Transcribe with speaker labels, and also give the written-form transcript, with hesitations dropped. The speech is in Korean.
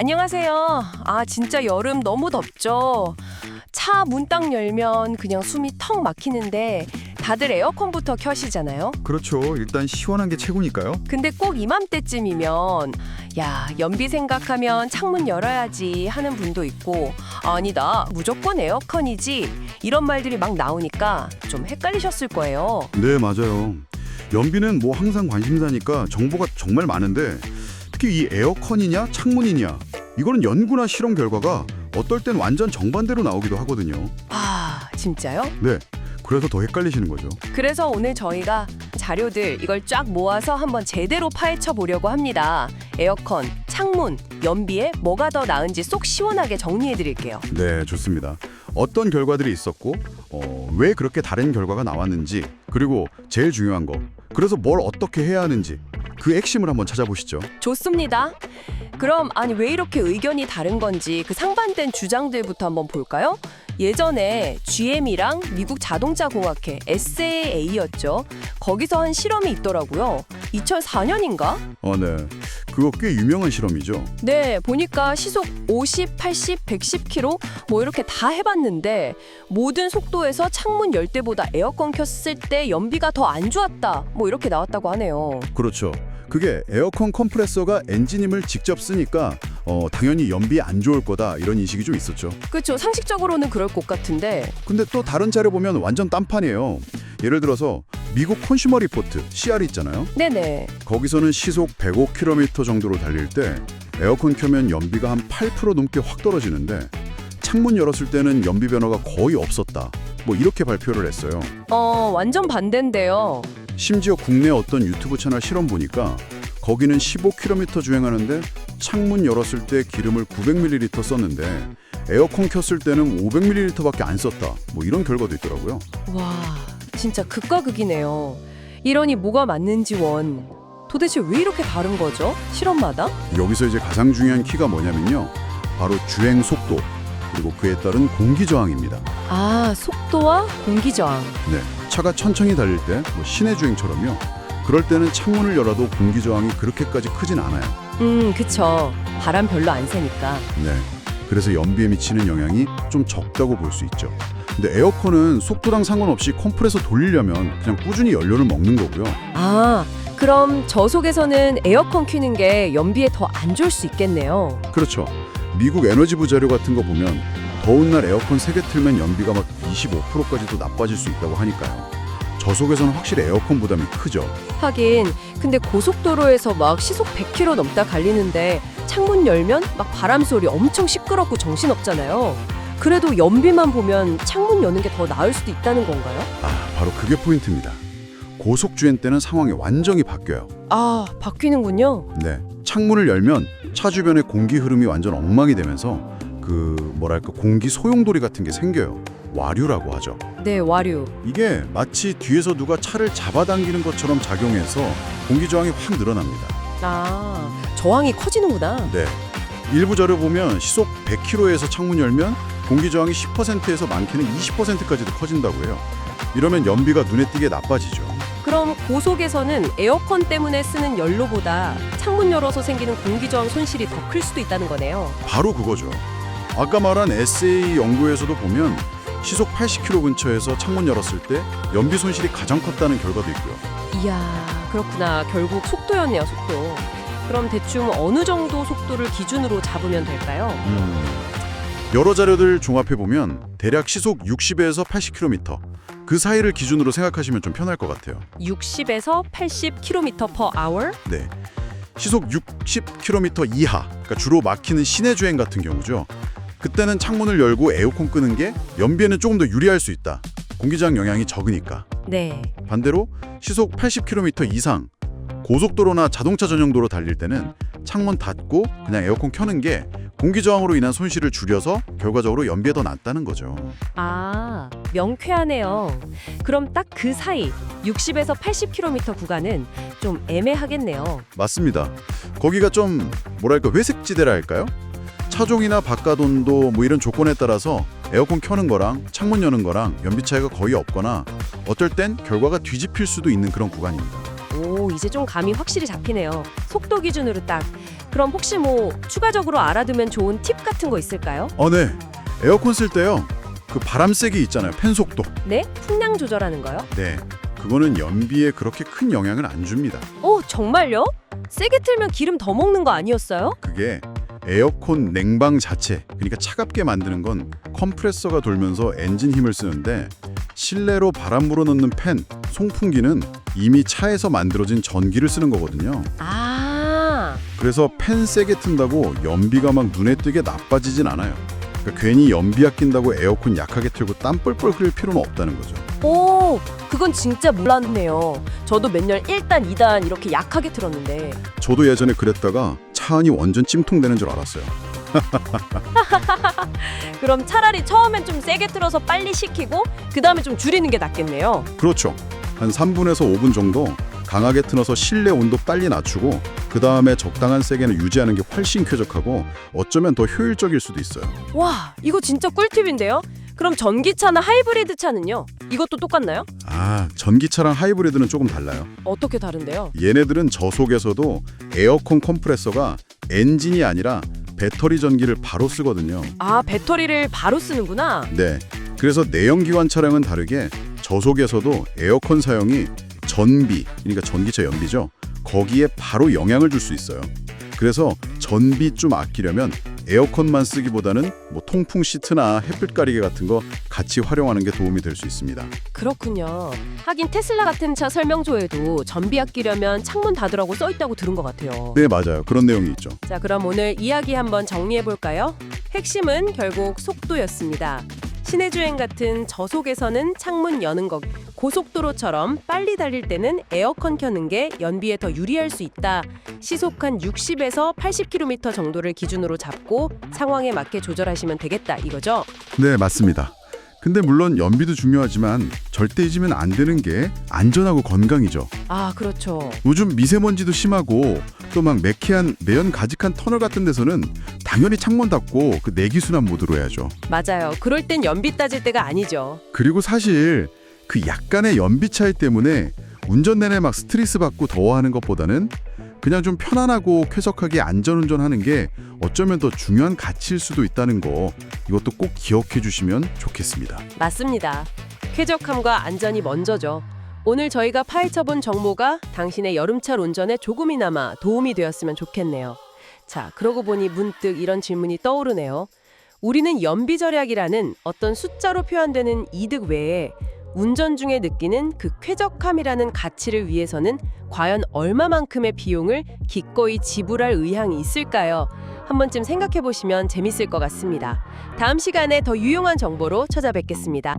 Speaker 1: 안녕하세요. 진짜 여름 너무 덥죠? 차 문 딱 열면 그냥 숨이 턱 막히는데 다들 에어컨부터 켜시잖아요?
Speaker 2: 그렇죠. 일단 시원한 게 최고니까요.
Speaker 1: 근데 꼭 이맘때쯤이면 야, 연비 생각하면 창문 열어야지 하는 분도 있고 아니다, 무조건 에어컨이지 이런 말들이 막 나오니까 좀 헷갈리셨을 거예요.
Speaker 2: 네, 맞아요. 연비는 뭐 항상 관심사니까 정보가 정말 많은데 특히 이 에어컨이냐 창문이냐 이거는 연구나 실험 결과가 어떨 땐 완전 정반대로 나오기도 하거든요.
Speaker 1: 진짜요?
Speaker 2: 네, 그래서 더 헷갈리시는 거죠.
Speaker 1: 그래서 오늘 저희가 자료들 이걸 쫙 모아서 한번 제대로 파헤쳐 보려고 합니다. 에어컨, 창문, 연비에 뭐가 더 나은지 쏙 시원하게 정리해 드릴게요.
Speaker 2: 네, 좋습니다. 어떤 결과들이 있었고 왜 그렇게 다른 결과가 나왔는지 그리고 제일 중요한 거 그래서 뭘 어떻게 해야 하는지 그 핵심을 한번 찾아보시죠.
Speaker 1: 좋습니다. 그럼 왜 이렇게 의견이 다른 건지 그 상반된 주장들부터 한번 볼까요? 예전에 GM이랑 미국 자동차공학회 SAA였죠. 거기서 한 실험이 있더라고요. 2004년인가?
Speaker 2: 네. 그거 꽤 유명한 실험이죠.
Speaker 1: 네, 보니까 시속 50, 80, 110km 뭐 이렇게 다 해봤는데 모든 속도에서 창문 열 때보다 에어컨 켰을 때 연비가 더 안 좋았다. 뭐 이렇게 나왔다고 하네요.
Speaker 2: 그렇죠. 그게 에어컨 컴프레서가 엔진힘을 직접 쓰니까 당연히 연비 안 좋을 거다 이런 인식이 좀 있었죠.
Speaker 1: 그렇죠. 상식적으로는 그럴 것 같은데.
Speaker 2: 근데 또 다른 자료 보면 완전 딴판이에요. 예를 들어서 미국 컨슈머 리포트 CR 있잖아요.
Speaker 1: 네네.
Speaker 2: 거기서는 시속 105km 정도로 달릴 때 에어컨 켜면 연비가 한 8% 넘게 확 떨어지는데 창문 열었을 때는 연비 변화가 거의 없었다. 뭐 이렇게 발표를 했어요.
Speaker 1: 완전 반대인데요.
Speaker 2: 심지어 국내 어떤 유튜브 채널 실험 보니까 거기는 15km 주행하는데 창문 열었을 때 기름을 900ml 썼는데 에어컨 켰을 때는 500ml밖에 안 썼다. 뭐 이런 결과도 있더라고요.
Speaker 1: 와, 진짜 극과 극이네요. 이러니 뭐가 맞는지 원. 도대체 왜 이렇게 다른 거죠? 실험마다?
Speaker 2: 여기서 이제 가장 중요한 키가 뭐냐면요. 바로 주행 속도 그리고 그에 따른 공기 저항입니다.
Speaker 1: 속도와 공기 저항.
Speaker 2: 네, 차가 천천히 달릴 때 뭐 시내 주행처럼요. 그럴 때는 창문을 열어도 공기 저항이 그렇게까지 크진 않아요.
Speaker 1: 그쵸. 바람 별로 안 새니까.
Speaker 2: 네, 그래서 연비에 미치는 영향이 좀 적다고 볼 수 있죠. 근데 에어컨은 속도랑 상관없이 컴프레서 돌리려면 그냥 꾸준히 연료를 먹는 거고요.
Speaker 1: 그럼 저속에서는 에어컨 켜는 게 연비에 더 안 좋을 수 있겠네요.
Speaker 2: 그렇죠. 미국 에너지부 자료 같은 거 보면 더운 날 에어컨 3개 틀면 연비가 막 25%까지도 나빠질 수 있다고 하니까요. 저속에서는 확실히 에어컨 부담이 크죠.
Speaker 1: 하긴 근데 고속도로에서 막 시속 100km 넘다 갈리는데 창문 열면 막 바람 소리 엄청 시끄럽고 정신없잖아요. 그래도 연비만 보면 창문 여는 게 더 나을 수도 있다는 건가요?
Speaker 2: 바로 그게 포인트입니다. 고속 주행 때는 상황이 완전히 바뀌어요.
Speaker 1: 바뀌는군요.
Speaker 2: 네, 창문을 열면 차 주변의 공기 흐름이 완전 엉망이 되면서 공기 소용돌이 같은 게 생겨요. 와류라고 하죠.
Speaker 1: 네, 와류.
Speaker 2: 이게 마치 뒤에서 누가 차를 잡아당기는 것처럼 작용해서 공기 저항이 확 늘어납니다.
Speaker 1: 저항이 커지는구나.
Speaker 2: 네, 일부 자료 보면 시속 100km에서 창문 열면 공기 저항이 10%에서 많게는 20%까지도 커진다고 해요. 이러면 연비가 눈에 띄게 나빠지죠.
Speaker 1: 그럼 고속에서는 에어컨 때문에 쓰는 연료보다 창문 열어서 생기는 공기 저항 손실이 더 클 수도 있다는 거네요.
Speaker 2: 바로 그거죠. 아까 말한 SA 연구에서도 보면 시속 80km 근처에서 창문 열었을 때 연비 손실이 가장 컸다는 결과도 있고요.
Speaker 1: 이야, 그렇구나. 결국 속도였네요, 속도. 그럼 대충 어느 정도 속도를 기준으로 잡으면 될까요?
Speaker 2: 여러 자료들 종합해보면 대략 시속 60에서 80km 그 사이를 기준으로 생각하시면 좀 편할 것 같아요.
Speaker 1: 60에서 80km/h?
Speaker 2: 네, 시속 60km 이하, 그러니까 주로 막히는 시내 주행 같은 경우죠. 그때는 창문을 열고 에어컨 끄는 게 연비에는 조금 더 유리할 수 있다. 공기저항 영향이 적으니까.
Speaker 1: 네.
Speaker 2: 반대로 시속 80km 이상, 고속도로나 자동차 전용도로 달릴 때는 창문 닫고 그냥 에어컨 켜는 게 공기저항으로 인한 손실을 줄여서 결과적으로 연비에 더 낫다는 거죠.
Speaker 1: 명쾌하네요. 그럼 딱 그 사이 60에서 80km 구간은 좀 애매하겠네요.
Speaker 2: 맞습니다. 거기가 좀 회색지대라 할까요? 차종이나 바깥 온도 뭐 이런 조건에 따라서 에어컨 켜는 거랑 창문 여는 거랑 연비 차이가 거의 없거나 어떨 땐 결과가 뒤집힐 수도 있는 그런 구간입니다.
Speaker 1: 이제 좀 감이 확실히 잡히네요. 속도 기준으로 딱 그럼 혹시 뭐 추가적으로 알아두면 좋은 팁 같은 거 있을까요?
Speaker 2: 네. 에어컨 쓸 때요. 그 바람 세기 있잖아요. 팬 속도.
Speaker 1: 네? 풍량 조절하는 거요?
Speaker 2: 네. 그거는 연비에 그렇게 큰 영향을 안 줍니다.
Speaker 1: 정말요? 세게 틀면 기름 더 먹는 거 아니었어요?
Speaker 2: 그게 에어컨 냉방 자체, 그러니까 차갑게 만드는 건 컴프레서가 돌면서 엔진 힘을 쓰는데 실내로 바람 불어넣는 팬, 송풍기는 이미 차에서 만들어진 전기를 쓰는 거거든요.
Speaker 1: 아,
Speaker 2: 그래서 팬 세게 튼다고 연비가 막 눈에 띄게 나빠지진 않아요. 그러니까 괜히 연비 아낀다고 에어컨 약하게 틀고 땀 뻘뻘 흘릴 필요는 없다는 거죠.
Speaker 1: 오, 그건 진짜 몰랐네요. 저도 몇 년 1단, 2단 이렇게 약하게 틀었는데.
Speaker 2: 저도 예전에 그랬다가 차 안이 완전 찜통되는 줄 알았어요.
Speaker 1: 그럼 차라리 처음엔 좀 세게 틀어서 빨리 식히고 그 다음에 좀 줄이는 게 낫겠네요.
Speaker 2: 그렇죠. 한 3분에서 5분 정도 강하게 틀어서 실내 온도 빨리 낮추고 그 다음에 적당한 세게는 유지하는 게 훨씬 쾌적하고 어쩌면 더 효율적일 수도 있어요.
Speaker 1: 와, 이거 진짜 꿀팁인데요? 그럼 전기차나 하이브리드 차는요? 이것도 똑같나요?
Speaker 2: 전기차랑 하이브리드는 조금 달라요.
Speaker 1: 어떻게 다른데요?
Speaker 2: 얘네들은 저속에서도 에어컨 컴프레서가 엔진이 아니라 배터리 전기를 바로 쓰거든요.
Speaker 1: 아, 배터리를 바로 쓰는구나.
Speaker 2: 네. 그래서 내연기관 차량은 다르게 저속에서도 에어컨 사용이 전비, 그러니까 전기차 연비죠. 거기에 바로 영향을 줄 수 있어요. 그래서 전비 좀 아끼려면 에어컨만 쓰기보다는 뭐 통풍 시트나 햇빛 가리개 같은 거 같이 활용하는 게 도움이 될 수 있습니다.
Speaker 1: 그렇군요. 하긴 테슬라 같은 차 설명서에도 전비 아끼려면 창문 닫으라고 써 있다고 들은 것 같아요.
Speaker 2: 네, 맞아요. 그런 내용이 있죠.
Speaker 1: 자, 그럼 오늘 이야기 한번 정리해 볼까요? 핵심은 결국 속도였습니다. 시내 주행 같은 저속에서는 창문 여는 것, 고속도로처럼 빨리 달릴 때는 에어컨 켜는 게 연비에 더 유리할 수 있다. 시속 한 60에서 80km 정도를 기준으로 잡고 상황에 맞게 조절하시면 되겠다 이거죠?
Speaker 2: 네, 맞습니다. 근데 물론 연비도 중요하지만 절대 잊으면 안 되는 게 안전하고 건강이죠.
Speaker 1: 아, 그렇죠.
Speaker 2: 요즘 미세먼지도 심하고 또 막 매캐한 매연 가직한 터널 같은 데서는 당연히 창문 닫고 그 내기순환 모드로 해야죠.
Speaker 1: 맞아요. 그럴 땐 연비 따질 때가 아니죠.
Speaker 2: 그리고 사실 그 약간의 연비 차이 때문에 운전 내내 막 스트레스 받고 더워하는 것보다는 그냥 좀 편안하고 쾌적하게 안전운전하는 게 어쩌면 더 중요한 가치일 수도 있다는 거, 이것도 꼭 기억해 주시면 좋겠습니다.
Speaker 1: 맞습니다. 쾌적함과 안전이 먼저죠. 오늘 저희가 파헤쳐본 정보가 당신의 여름철 운전에 조금이나마 도움이 되었으면 좋겠네요. 자, 그러고 보니 문득 이런 질문이 떠오르네요. 우리는 연비 절약이라는 어떤 숫자로 표현되는 이득 외에 운전 중에 느끼는 그 쾌적함이라는 가치를 위해서는 과연 얼마만큼의 비용을 기꺼이 지불할 의향이 있을까요? 한 번쯤 생각해 보시면 재밌을 것 같습니다. 다음 시간에 더 유용한 정보로 찾아뵙겠습니다.